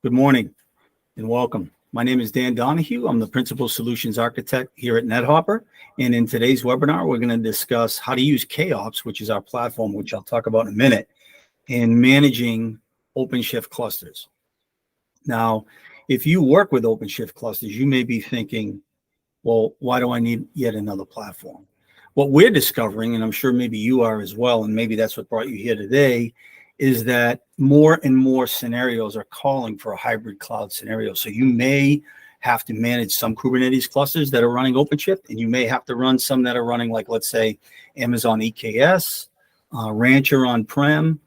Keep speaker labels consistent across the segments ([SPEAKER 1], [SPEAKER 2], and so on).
[SPEAKER 1] Good morning and welcome. My name is Dan Donahue. I'm the Principal Solutions Architect here at Nethopper. And in today's webinar, we're going to discuss how to use KAOPS, which is our platform, which I'll talk about in a minute, in managing OpenShift clusters. Now, if you work with OpenShift clusters, you may be thinking, well, why do I need yet another platform? What we're discovering, and I'm sure maybe you are as well, and maybe that's what brought you here today, is that more and more scenarios are calling for a hybrid cloud scenario. So you may have to manage some Kubernetes clusters that are running OpenShift, and you may have to run some that are running, like, let's say, Amazon EKS, Rancher on-prem,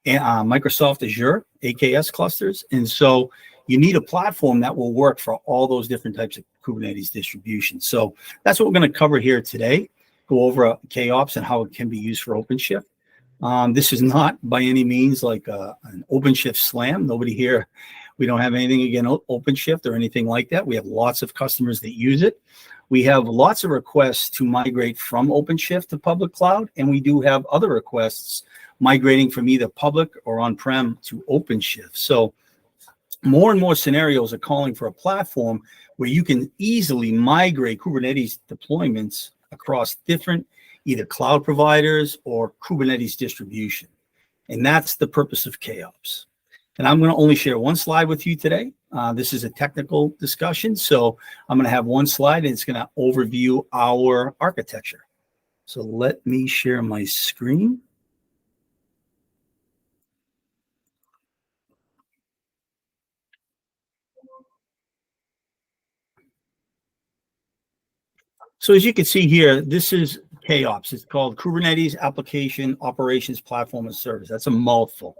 [SPEAKER 1] Microsoft Azure AKS clusters. And so you need a platform that will work for all those different types of Kubernetes distributions. So that's what we're going to cover here today, go over KAOPS and how it can be used for OpenShift. This is not by any means like an OpenShift slam. Nobody here, we don't have anything against OpenShift or anything like that. We have lots of customers that use it. We have lots of requests to migrate from OpenShift to public cloud, and we do have other requests migrating from either public or on-prem to OpenShift. So more and more scenarios are calling for a platform where you can easily migrate Kubernetes deployments across different either cloud providers or Kubernetes distribution. And that's the purpose of KAOPS. And I'm going to only share one slide with you today. This is a technical discussion. So I'm going to have one slide and it's going to overview our architecture. So let me share my screen. So as you can see here, this is KAOPS. It's called Kubernetes Application Operations Platform as Service. That's a mouthful.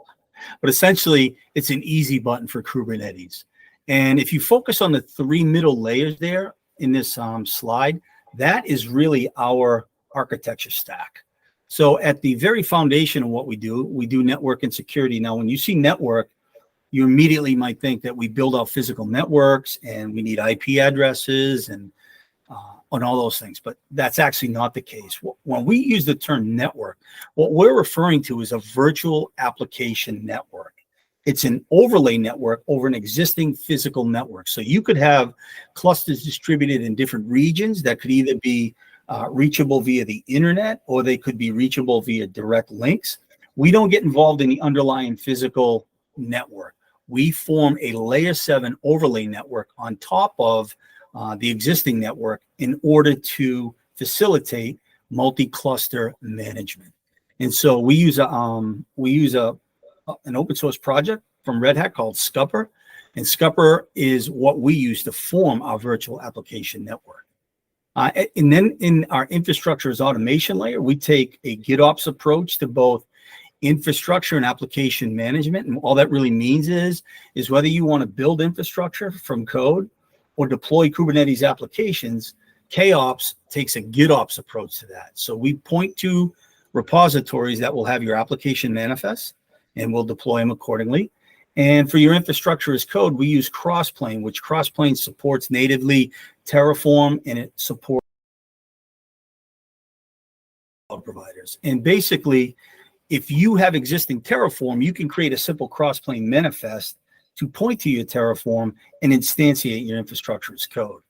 [SPEAKER 1] But essentially, it's an easy button for Kubernetes. And if you focus on the three middle layers there in this slide, that is really our architecture stack. So at the very foundation of what we do network and security. Now, when you see network, you immediately might think that we build out physical networks and we need IP addresses and all those things, but that's actually not the case. When we use the term network, what we're referring to is a virtual application network. It's an overlay network over an existing physical network. So you could have clusters distributed in different regions that could either be reachable via the internet or they could be reachable via direct links. We don't get involved in the underlying physical network. We form a layer 7 overlay network on top of the existing network in order to facilitate multi-cluster management. And so we use an open source project from Red Hat called Scupper, and Scupper is what we use to form our virtual application network. And then in our infrastructure as automation layer, we take a GitOps approach to both infrastructure and application management. And all that really means is whether you want to build infrastructure from code or deploy Kubernetes applications, KAOPS takes a GitOps approach to that. So we point to repositories that will have your application manifest, and we'll deploy them accordingly. And for your infrastructure as code, we use Crossplane, which Crossplane supports natively Terraform, and it supports cloud providers. And basically, if you have existing Terraform, you can create a simple Crossplane manifest to point to your Terraform and instantiate your infrastructure as code.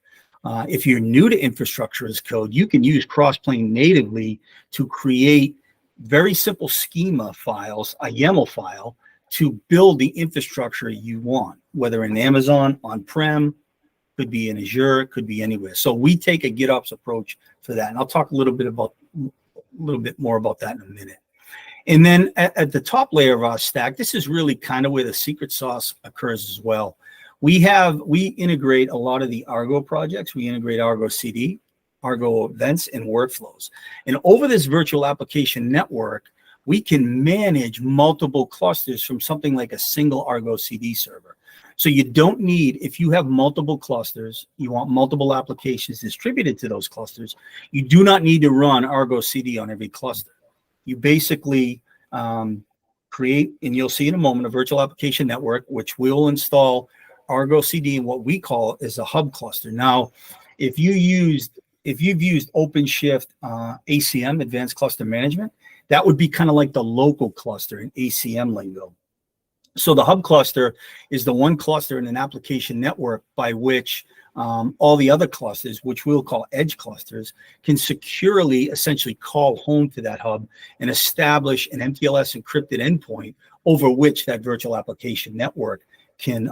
[SPEAKER 1] If you're new to infrastructure as code, you can use Crossplane natively to create very simple schema files, a YAML file, to build the infrastructure you want, whether in Amazon, on-prem, could be in Azure, it could be anywhere. So we take a GitOps approach for that. And I'll talk a little bit more about that in a minute. And then at the top layer of our stack, this is really kind of where the secret sauce occurs as well. We integrate a lot of the Argo projects. We integrate Argo CD, Argo events, and workflows. And over this virtual application network, we can manage multiple clusters from something like a single Argo CD server. So you don't need, if you have multiple clusters, you want multiple applications distributed to those clusters, you do not need to run Argo CD on every cluster. You basically create, and you'll see in a moment, a virtual application network, which will install Argo CD in what we call is a hub cluster. Now, if you've used OpenShift ACM, Advanced Cluster Management, that would be kind of like the local cluster in ACM lingo. So the hub cluster is the one cluster in an application network by which all the other clusters, which we'll call edge clusters, can securely essentially call home to that hub and establish an MTLS encrypted endpoint over which that virtual application network can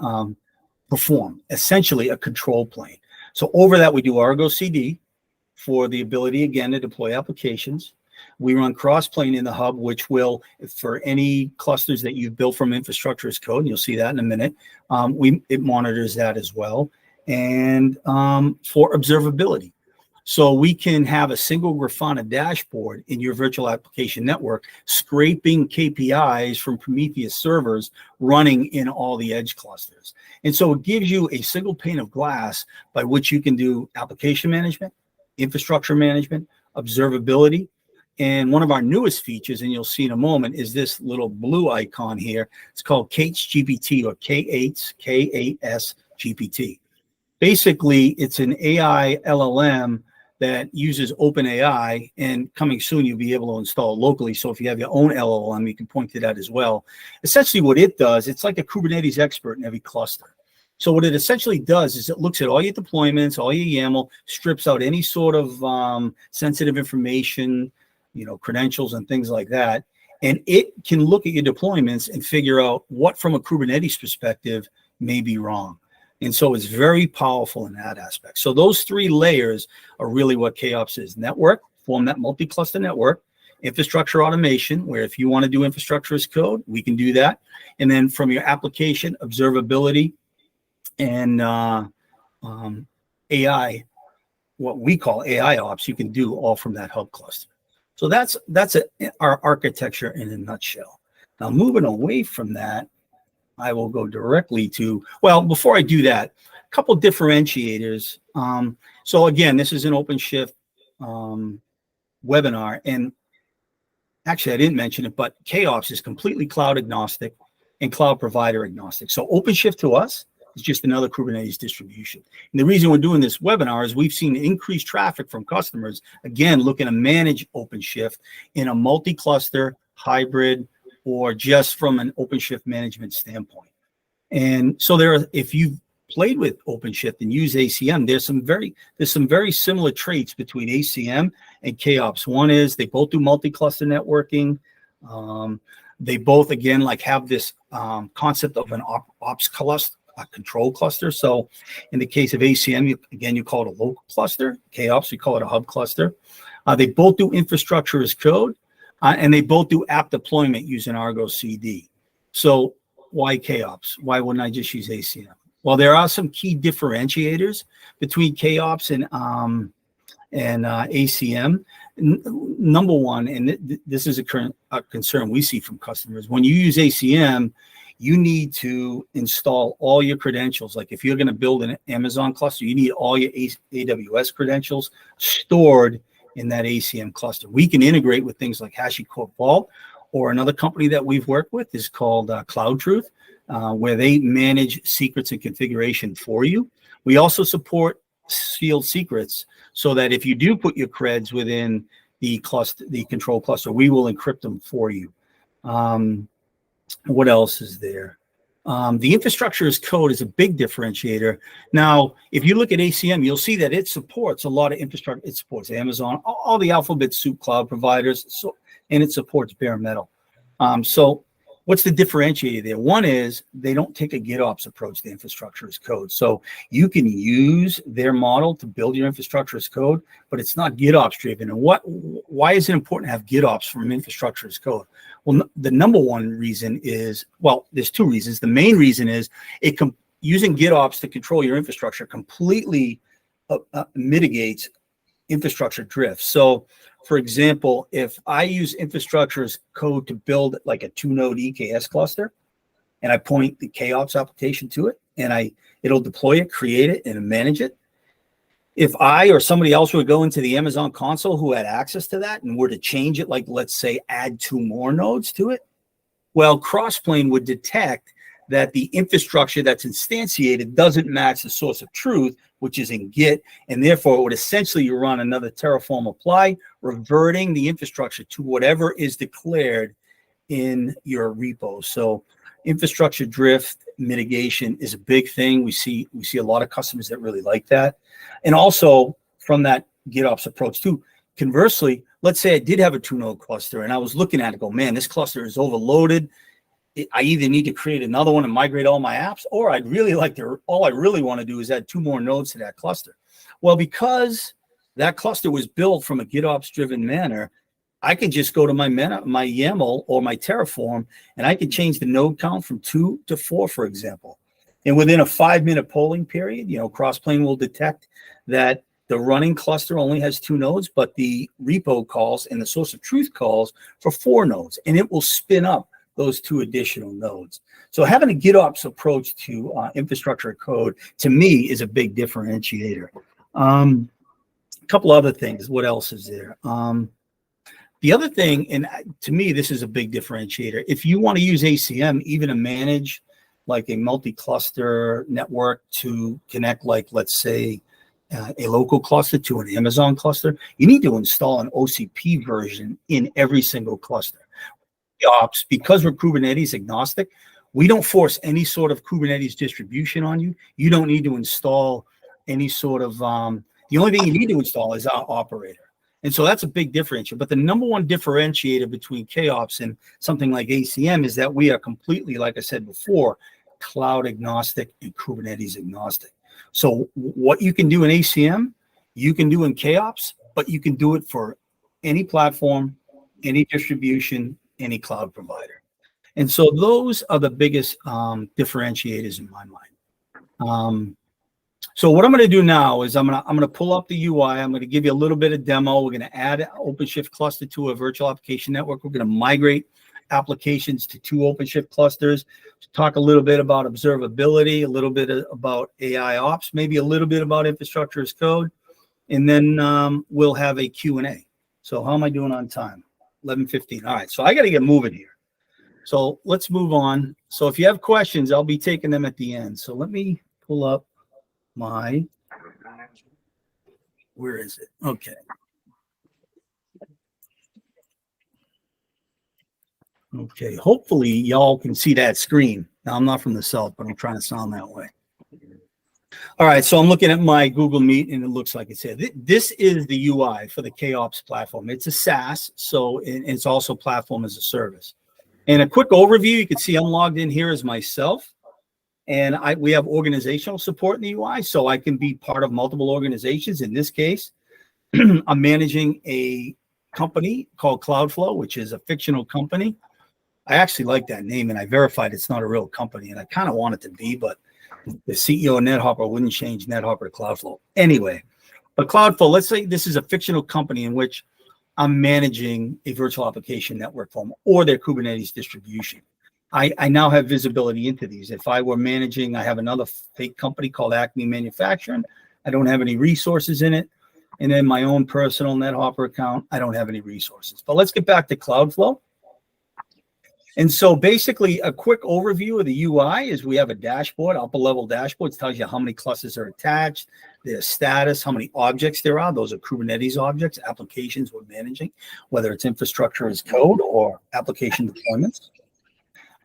[SPEAKER 1] perform, essentially a control plane. So over that, we do Argo CD for the ability, again, to deploy applications. We run crossplane in the hub, which will, for any clusters that you've built from infrastructure as code, and you'll see that in a minute, it monitors that as well. And for observability. So we can have a single Grafana dashboard in your virtual application network, scraping KPIs from Prometheus servers running in all the edge clusters. And so it gives you a single pane of glass by which you can do application management, infrastructure management, observability. And one of our newest features, and you'll see in a moment, is this little blue icon here. It's called KAOPS GPT, or K8s, K8s GPT. Basically, it's an AI LLM that uses OpenAI, and coming soon, you'll be able to install it locally. So if you have your own LLM, you can point to that as well. Essentially what it does, it's like a Kubernetes expert in every cluster. So what it essentially does is it looks at all your deployments, all your YAML, strips out any sort of sensitive information, credentials and things like that. And it can look at your deployments and figure out what, from a Kubernetes perspective, may be wrong. And so it's very powerful in that aspect. So those three layers are really what KAOPS is. Network, form that multi-cluster network. Infrastructure automation, where if you want to do infrastructure as code, we can do that. And then from your application, observability, and AI, what we call AI ops, you can do all from that hub cluster. So that's our architecture in a nutshell. Now, moving away from that, I will go directly to, well, before I do that, a couple differentiators. So again, this is an OpenShift webinar, and actually I didn't mention it, but KAOPS is completely cloud agnostic and cloud provider agnostic. So OpenShift to us is just another Kubernetes distribution. And the reason we're doing this webinar is we've seen increased traffic from customers, again, looking to manage OpenShift in a multi-cluster, hybrid, or just from an OpenShift management standpoint. And so if you've played with OpenShift and use ACM, there's some very similar traits between ACM and KAOPS. One is they both do multi-cluster networking. They both, again, have this concept of an ops cluster, a control cluster. So in the case of ACM, you call it a local cluster. KAOPS, we call it a hub cluster. They both do infrastructure as code. And they both do app deployment using Argo CD. So why KAOPS? Why wouldn't I just use ACM? Well, there are some key differentiators between KAOPS and ACM. Number one, and this is a concern we see from customers, when you use ACM, you need to install all your credentials. Like if you're going to build an Amazon cluster, you need all your AWS credentials stored in that ACM cluster. We can integrate with things like HashiCorp Vault, or another company that we've worked with is called Cloud Truth, where they manage secrets and configuration for you. We also support sealed secrets, so that if you do put your creds within the cluster, the control cluster, we will encrypt them for you. What else is there? The infrastructure as code is a big differentiator. Now, if you look at ACM, you'll see that it supports a lot of infrastructure. It supports Amazon, all the alphabet soup cloud providers, and it supports bare metal. So what's the differentiator there? One is they don't take a GitOps approach to infrastructure as code. So you can use their model to build your infrastructure as code, but it's not GitOps driven. And why is it important to have GitOps from infrastructure as code? Well, the number one reason is, well, there's two reasons. The main reason is using GitOps to control your infrastructure completely mitigates infrastructure drift. So, for example, if I use infrastructure as code to build like a 2-node EKS cluster, and I point the KAOPS application to it, and it'll deploy it, create it, and manage it. If I or somebody else would go into the Amazon console who had access to that and were to change it, like let's say add 2 more nodes to it, well, Crossplane would detect that the infrastructure that's instantiated doesn't match the source of truth, which is in Git, and therefore it would essentially run another Terraform apply, reverting the infrastructure to whatever is declared in your repo. So infrastructure drift mitigation is a big thing. We see a lot of customers that really like that. And also from that GitOps approach too, conversely, let's say I did have a 2-node cluster and I was looking at it, go, man, this cluster is overloaded. I either need to create another one and migrate all my apps, or I'd really like to, all I really want to do is add 2 more nodes to that cluster. Well, because that cluster was built from a GitOps driven manner, I can just go to my YAML or my Terraform, and I can change the node count from 2 to 4, for example. And within a 5-minute polling period, Crossplane will detect that the running cluster only has 2 nodes, but the repo calls and the source of truth calls for 4 nodes, and it will spin up those 2 additional nodes. So having a GitOps approach to infrastructure code, to me, is a big differentiator. A couple other things. What else is there? The other thing, and to me, this is a big differentiator. If you want to use ACM, even to manage like a multi-cluster network to connect, like, let's say, a local cluster to an Amazon cluster, you need to install an OCP version in every single cluster. Ops, because we're Kubernetes agnostic, we don't force any sort of Kubernetes distribution on you. You don't need to install any sort of, the only thing you need to install is our operator. And so that's a big differentiator. But the number one differentiator between KAOPS and something like ACM is that we are completely, like I said before, cloud agnostic and Kubernetes agnostic. So what you can do in ACM, you can do in KAOPS, but you can do it for any platform, any distribution, any cloud provider. And so those are the biggest differentiators in my mind. So what I'm going to do now is I'm going to pull up the UI. I'm going to give you a little bit of demo. We're going to add an OpenShift cluster to a virtual application network. We're going to migrate applications to 2 OpenShift clusters, talk a little bit about observability, a little bit about AI ops, maybe a little bit about infrastructure as code, and then we'll have a Q&A. So how am I doing on time? 11:15. All right, so I got to get moving here. So let's move on. So if you have questions, I'll be taking them at the end. So let me pull up my, where is it? Okay. Okay, hopefully y'all can see that screen. Now, I'm not from the South, but I'm trying to sound that way. All right, so I'm looking at my Google Meet, and it looks like it's here. This is the UI for the KAOPS platform. It's a SaaS, so it's also platform as a service. And a quick overview, you can see I'm logged in here as myself, and we have organizational support in the UI, so I can be part of multiple organizations. In this case, I'm managing a company called Cloudflow, which is a fictional company. I actually like that name, and I verified it's not a real company, and I kind of want it to be, but the CEO of Nethopper wouldn't change Nethopper to Cloudflow. Anyway, but Cloudflow, let's say this is a fictional company in which I'm managing a virtual application network for them or their Kubernetes distribution. I now have visibility into these. If I were managing, I have another fake company called Acme Manufacturing. I don't have any resources in it. And then my own personal Nethopper account, I don't have any resources. But let's get back to Cloudflow. And so basically a quick overview of the UI is we have a dashboard, upper level dashboard. It tells you how many clusters are attached, their status, how many objects there are. Those are Kubernetes objects, applications we're managing, whether it's infrastructure as code or application deployments.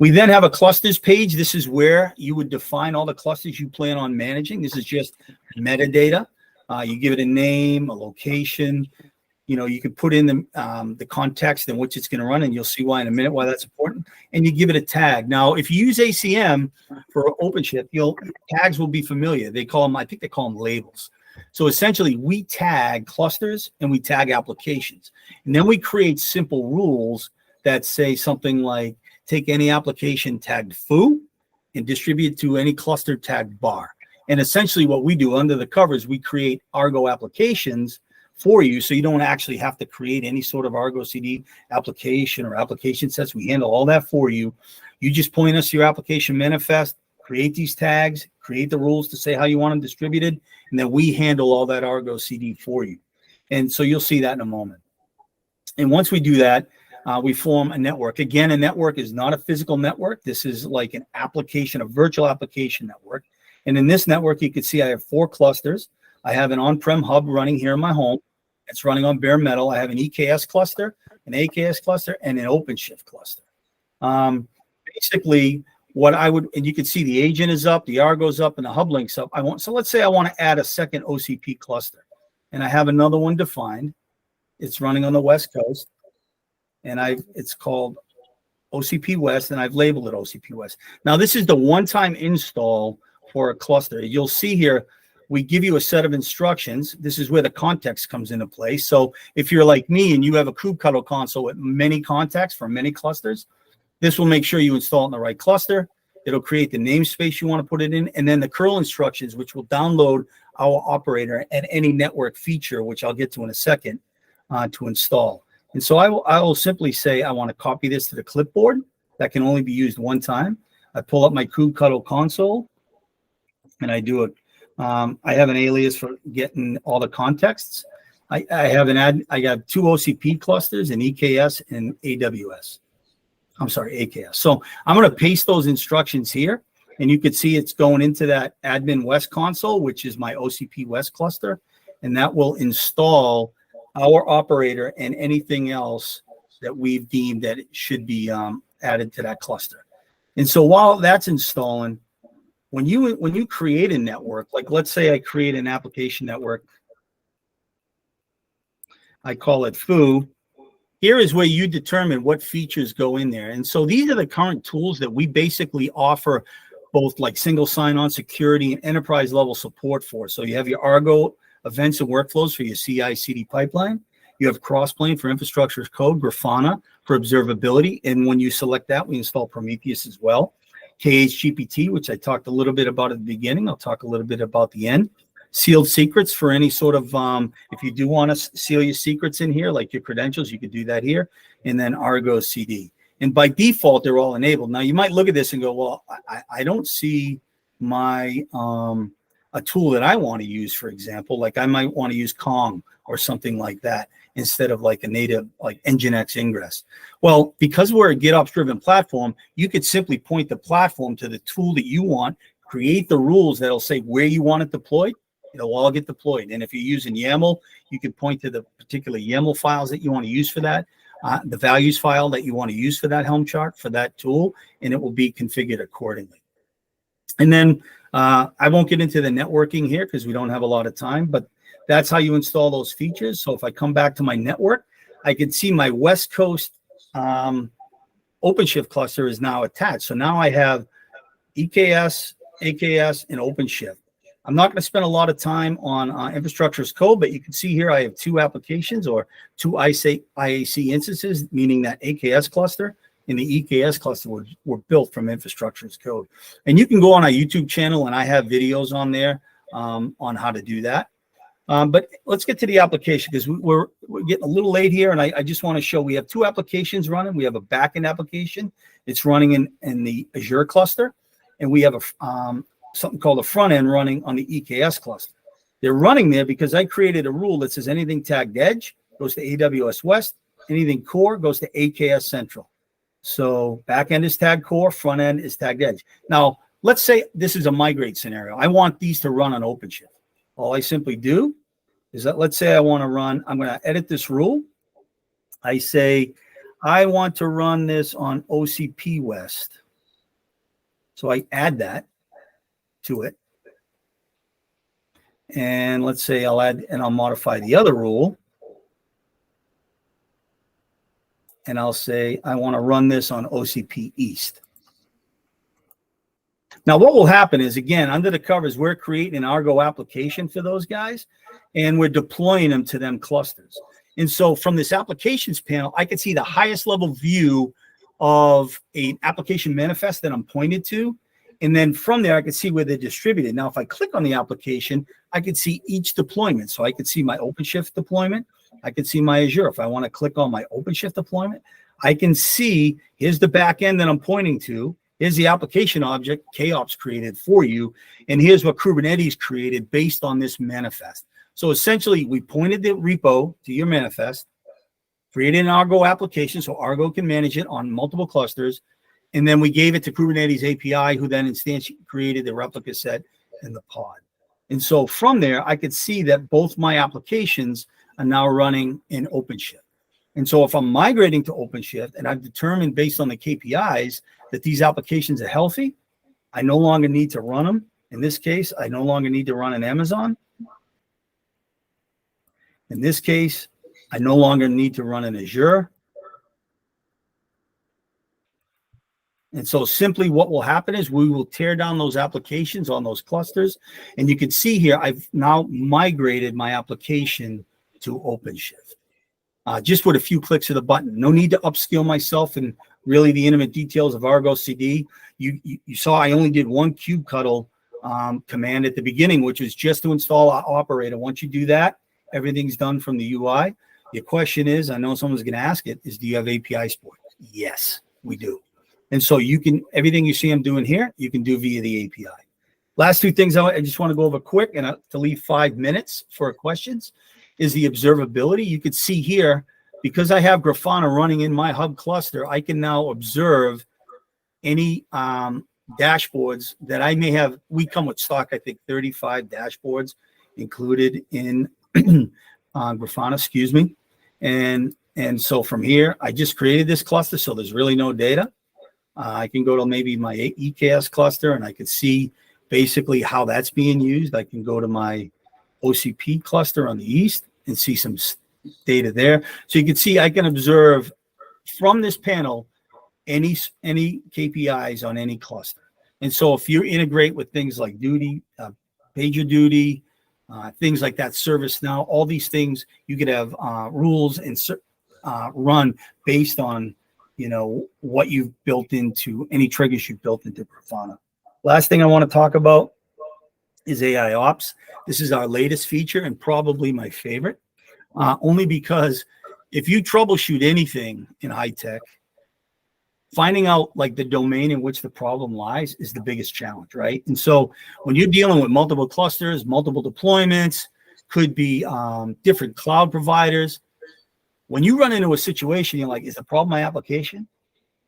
[SPEAKER 1] We then have a clusters page. This is where you would define all the clusters you plan on managing. This is just metadata. You give it a name, a location. You can put in the context in which it's going to run, and you'll see why in a minute why that's important. And you give it a tag. Now, if you use ACM for OpenShift, tags will be familiar. They call them, I think they call them labels. So essentially, we tag clusters and we tag applications, and then we create simple rules that say something like take any application tagged foo and distribute to any cluster tagged bar. And essentially, what we do under the covers, we create Argo applications for you, so you don't actually have to create any sort of Argo CD application or application sets. We handle all that for you. You just point us your application manifest, create these tags, create the rules to say how you want them distributed, and then we handle all that Argo CD for you. And so you'll see that in a moment. And once we do that, we form a network. Again, a network is not a physical network. This is like an application, a virtual application network. And in this network, you can see I have 4 clusters. I have an on-prem hub running here in my home. It's running on bare metal. I have an EKS cluster, an AKS cluster, and an OpenShift cluster. Basically, what I would, and you can see the agent is up, the Argo's up, and the hub link's up. So let's say I want to add a second OCP cluster, and I have another one defined. It's running on the West Coast, and it's called OCP West, and I've labeled it OCP West. Now, this is the one-time install for a cluster. You'll see here, we give you a set of instructions. This is where the context comes into play. So if you're like me and you have a kubectl console with many contexts for many clusters, this will make sure you install it in the right cluster. It'll create the namespace you want to put it in, and then the curl instructions, which will download our operator and any network feature, which I'll get to in a second, to install. And so I will simply say I want to copy this to the clipboard. That can only be used one time. I pull up my kubectl console, and I do it. I have an alias for getting all the contexts. I have two OCP clusters, an EKS and AWS. I'm sorry, AKS. So I'm going to paste those instructions here, and you can see it's going into that admin West console, which is my OCP West cluster, and that will install our operator and anything else that we've deemed that it should be added to that cluster. And so while that's installing, when you create a network, like let's say I create an application network, I call it foo. Here is where you determine what features go in there. And so these are the current tools that we basically offer both like single sign-on security and enterprise level support for. So you have your Argo events and workflows for your CI/CD pipeline. You have Crossplane for infrastructure as code, Grafana for observability. And when you select that, we install Prometheus as well. KHGPT, which I talked a little bit about at the beginning. I'll talk a little bit about the end. Sealed secrets for any sort of, if you do want to seal your secrets in here, like your credentials, you could do that here. And then Argo CD. And by default, they're all enabled. Now, you might look at this and go, well, I don't see my a tool that I want to use, for example. Like I might want to use Kong or something like that instead of like a native like Nginx ingress. Well, because we're a GitOps driven platform, you could simply point the platform to the tool that you want, create the rules that'll say where you want it deployed. It'll all get deployed. And if you're using YAML, you can point to the particular YAML files that you want to use for that, the values file that you want to use for that Helm chart for that tool, and it will be configured accordingly. And then I won't get into the networking here because we don't have a lot of time, but that's how you install those features. So if I come back to my network, I can see my West Coast OpenShift cluster is now attached. So now I have EKS, AKS, and OpenShift. I'm not going to spend a lot of time on infrastructure as code, but you can see here I have two applications or two IAC instances, meaning that AKS cluster and the EKS cluster were built from infrastructure as code. And you can go on our YouTube channel, and I have videos on there on how to do that. But let's get to the application because we're getting a little late here, and I just want to show we have two applications running. We have a backend application. It's running in the Azure cluster, and we have a something called a front end running on the EKS cluster. They're running there because I created a rule that says anything tagged edge goes to AWS West, anything core goes to AKS Central. So back end is tagged core, front end is tagged edge. Now, let's say this is a migrate scenario. I want these to run on OpenShift. All I simply do is that let's say I want to run, I'm going to edit this rule. I say, I want to run this on OCP West. So I add that to it. And let's say I'll add and I'll modify the other rule. And I'll say, I want to run this on OCP East. Now, what will happen is, again, under the covers, we're creating an Argo application for those guys, and we're deploying them to them clusters. And so from this applications panel, I can see the highest level view of an application manifest that I'm pointed to. And then from there, I can see where they're distributed. Now, if I click on the application, I can see each deployment. So I can see my OpenShift deployment. I can see my Azure. If I want to click on my OpenShift deployment, I can see here's the back end that I'm pointing to. Here's the application object KAOPS created for you. And here's what Kubernetes created based on this manifest. So essentially, we pointed the repo to your manifest, created an Argo application so Argo can manage it on multiple clusters. And then we gave it to Kubernetes API, who then created the replica set and the pod. And so from there, I could see that both my applications are now running in OpenShift. And so if I'm migrating to OpenShift and I've determined based on the KPIs that these applications are healthy, I no longer need to run them. In this case, I no longer need to run an Amazon. In this case, I no longer need to run an Azure. And so simply what will happen is we will tear down those applications on those clusters. And you can see here, I've now migrated my application to OpenShift. Just with a few clicks of the button. No need to upskill myself in really the intimate details of Argo CD. You saw I only did one kubectl command at the beginning, which was just to install our operator. Once you do that, everything's done from the UI. The question is, I know someone's going to ask it, is do you have API support? Yes, we do. And so you can, everything you see I'm doing here, you can do via the API. Last two things I just want to go over quick and to leave 5 minutes for questions is the observability. You can see here, because I have Grafana running in my hub cluster, I can now observe any dashboards that I may have. We come with stock, I think 35 dashboards included in Grafana, excuse me. And so from here, I just created this cluster, so there's really no data. I can go to maybe my EKS cluster and I can see basically how that's being used. I can go to my OCP cluster on the east and see some data there. So you can see I can observe from this panel any KPIs on any cluster. And so if you integrate with things like Duty, PagerDuty, things like that, ServiceNow, all these things, you could have rules and run based on what you've built into any triggers you've built into Grafana. Last thing I want to talk about is AIOps. This is our latest feature and probably my favorite, only because if you troubleshoot anything in high tech, finding out like the domain in which the problem lies is the biggest challenge, right? And so when you're dealing with multiple clusters, multiple deployments, could be different cloud providers, when you run into a situation, you're like, is the problem my application?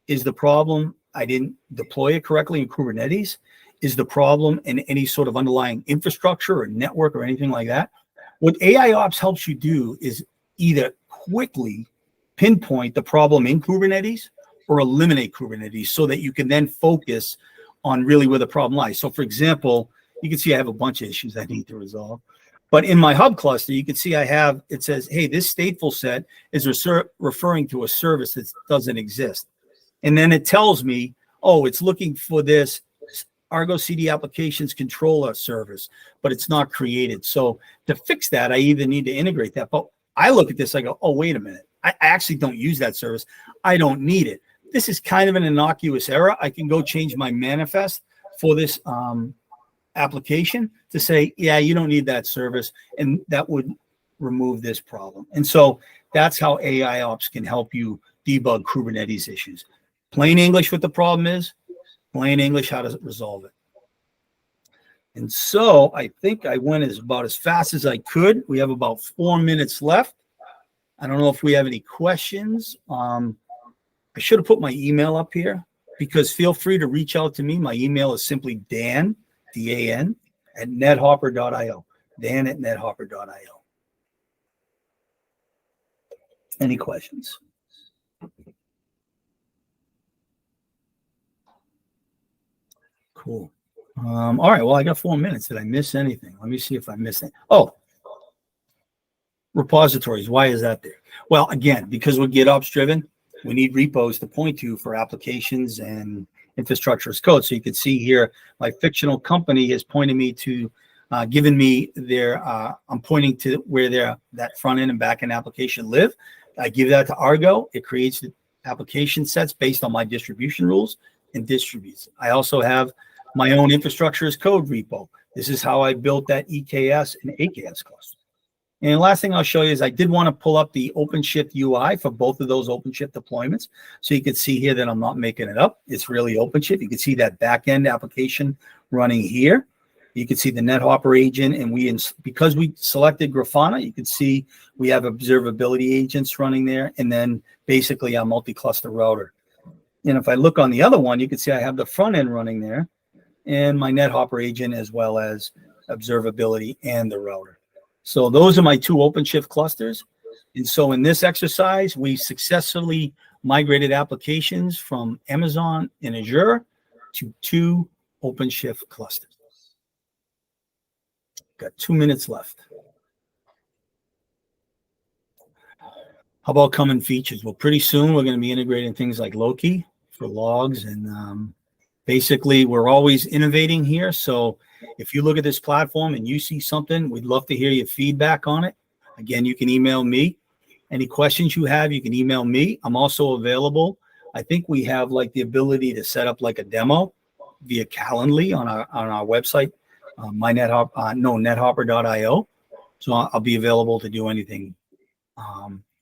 [SPEAKER 1] Is the problem I didn't deploy it correctly in Kubernetes? Is the problem in any sort of underlying infrastructure or network or anything like that? What AIOps helps you do is either quickly pinpoint the problem in Kubernetes or eliminate Kubernetes so that you can then focus on really where the problem lies. So for example, you can see I have a bunch of issues I need to resolve. But in my hub cluster, you can see it says, hey, this stateful set is referring to a service that doesn't exist. And then it tells me, oh, it's looking for this Argo CD applications controller service, but it's not created. So to fix that, I either need to integrate that. But I look at this, I go, oh, wait a minute. I actually don't use that service. I don't need it. This is kind of an innocuous error. I can go change my manifest for this application to say, yeah, you don't need that service. And that would remove this problem. And so that's how AIOps can help you debug Kubernetes issues. Plain English, what the problem is, plain English, how to resolve it. And so I think I went about as fast as I could. We have about 4 minutes left. I don't know if we have any questions. I should have put my email up here because feel free to reach out to me. My email is simply Dan, D-A-N, at nethopper.io. Dan at nethopper.io. Any questions? Cool. All right. Well, I got 4 minutes. Did I miss anything? Let me see if I missed it. Oh, repositories. Why is that there? Well, again, because we're GitOps driven, we need repos to point to for applications and infrastructure as code. So you can see here, my fictional company has pointed me to, given me their, I'm pointing to where that front end and back end application live. I give that to Argo. It creates the application sets based on my distribution rules and distributes. I also have my own infrastructure as code repo. This is how I built that EKS and AKS cluster. And the last thing I'll show you is I did want to pull up the OpenShift UI for both of those OpenShift deployments. So you can see here that I'm not making it up. It's really OpenShift. You can see that back-end application running here. You can see the Nethopper agent, and because we selected Grafana, you can see we have observability agents running there, and then basically our multi-cluster router. And if I look on the other one, you can see I have the front end running there and my Nethopper agent as well as observability and the router. So those are my two OpenShift clusters. And so in this exercise, we successfully migrated applications from Amazon and Azure to 2 OpenShift clusters. Got 2 minutes left. How about common features? Well, pretty soon we're going to be integrating things like Loki for logs, and basically we're always innovating here. So if you look at this platform and you see something, we'd love to hear your feedback on it. Again, you can email me. Any questions you have, you can email me. I'm also available. I think we have like the ability to set up like a demo via Calendly on our website, Nethopper.io. So I'll be available to do anything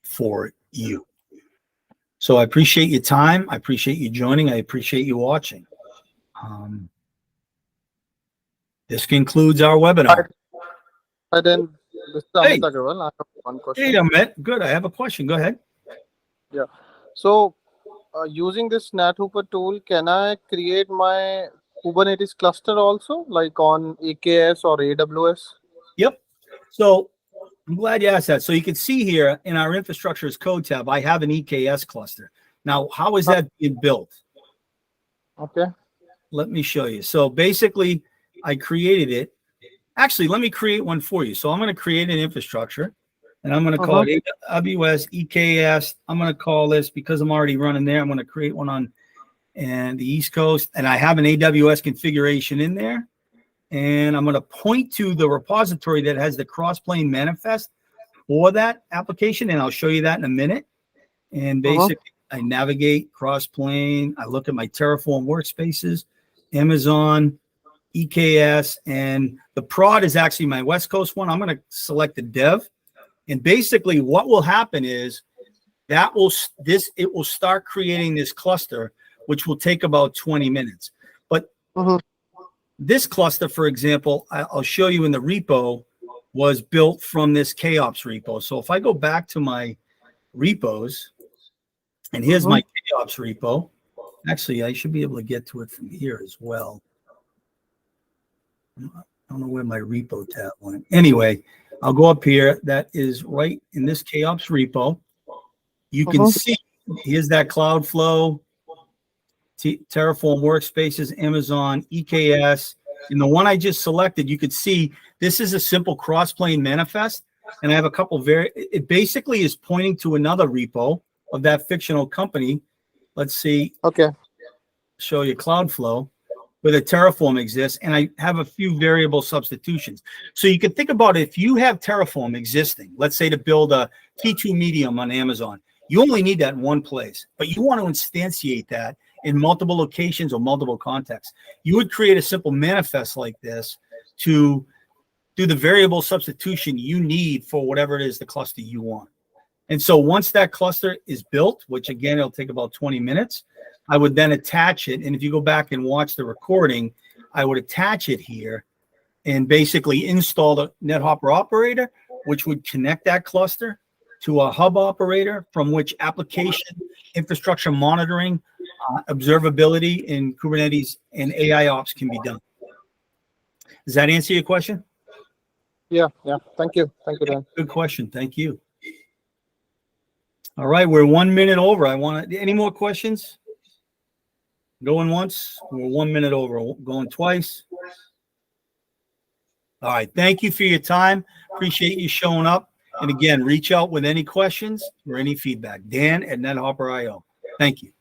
[SPEAKER 1] for you. So I appreciate your time. I appreciate you joining. I appreciate you watching. This concludes our webinar.
[SPEAKER 2] Hi, Dan. This is
[SPEAKER 1] Hey.
[SPEAKER 2] Amit Agarwal. I have one question.
[SPEAKER 1] Hey, Amit. Good. I have a question. Go ahead.
[SPEAKER 2] Yeah. So, using this Nethopper tool, can I create my Kubernetes cluster also, like on AKS or AWS?
[SPEAKER 1] Yep. So I'm glad you asked that. So you can see here in our infrastructure as code tab, I have an EKS cluster. Now, how is that being built?
[SPEAKER 2] Okay.
[SPEAKER 1] Let me show you. So basically, I created it. Actually, let me create one for you. So I'm going to create an infrastructure, and I'm going to call it AWS EKS. I'm going to call this, because I'm already running there, I'm going to create one on the East Coast, and I have an AWS configuration in there. And I'm going to point to the repository that has the cross-plane manifest for that application, and I'll show you that in a minute. And basically, I navigate cross-plane. I look at my Terraform workspaces, Amazon, EKS, and the prod is actually my West Coast one. I'm going to select the dev. And basically what will happen is it will start creating this cluster, which will take about 20 minutes. But this cluster, for example, I'll show you in the repo, was built from this KAOPS repo. So if I go back to my repos, and here's my KAOPS repo. Actually, I should be able to get to it from here as well. I don't know where my repo tab went. Anyway, I'll go up here. That is right in this KAOPS repo. You can see, here's that Cloudflow, Terraform workspaces, Amazon, EKS. And the one I just selected, you could see this is a simple cross-plane manifest. And I have a couple it basically is pointing to another repo of that fictional company. Let's see.
[SPEAKER 2] Okay.
[SPEAKER 1] Show you Cloudflow, where the Terraform exists, and I have a few variable substitutions. So you can think about it, if you have Terraform existing, let's say to build a T2 medium on Amazon, you only need that in one place, but you want to instantiate that in multiple locations or multiple contexts. You would create a simple manifest like this to do the variable substitution you need for whatever it is the cluster you want. And so once that cluster is built, which again, it'll take about 20 minutes, I would then attach it. And if you go back and watch the recording, I would attach it here and basically install the Nethopper operator, which would connect that cluster to a hub operator from which application, infrastructure monitoring, observability in Kubernetes and AI ops can be done. Does that answer your question?
[SPEAKER 2] Yeah. Thank you. Thank you, Dan.
[SPEAKER 1] Good question. Thank you. All right, we're 1 minute over. Any more questions? Going once, we're 1 minute over. Going twice. All right, thank you for your time. Appreciate you showing up. And again, reach out with any questions or any feedback. Dan at Nethopper.io. Thank you.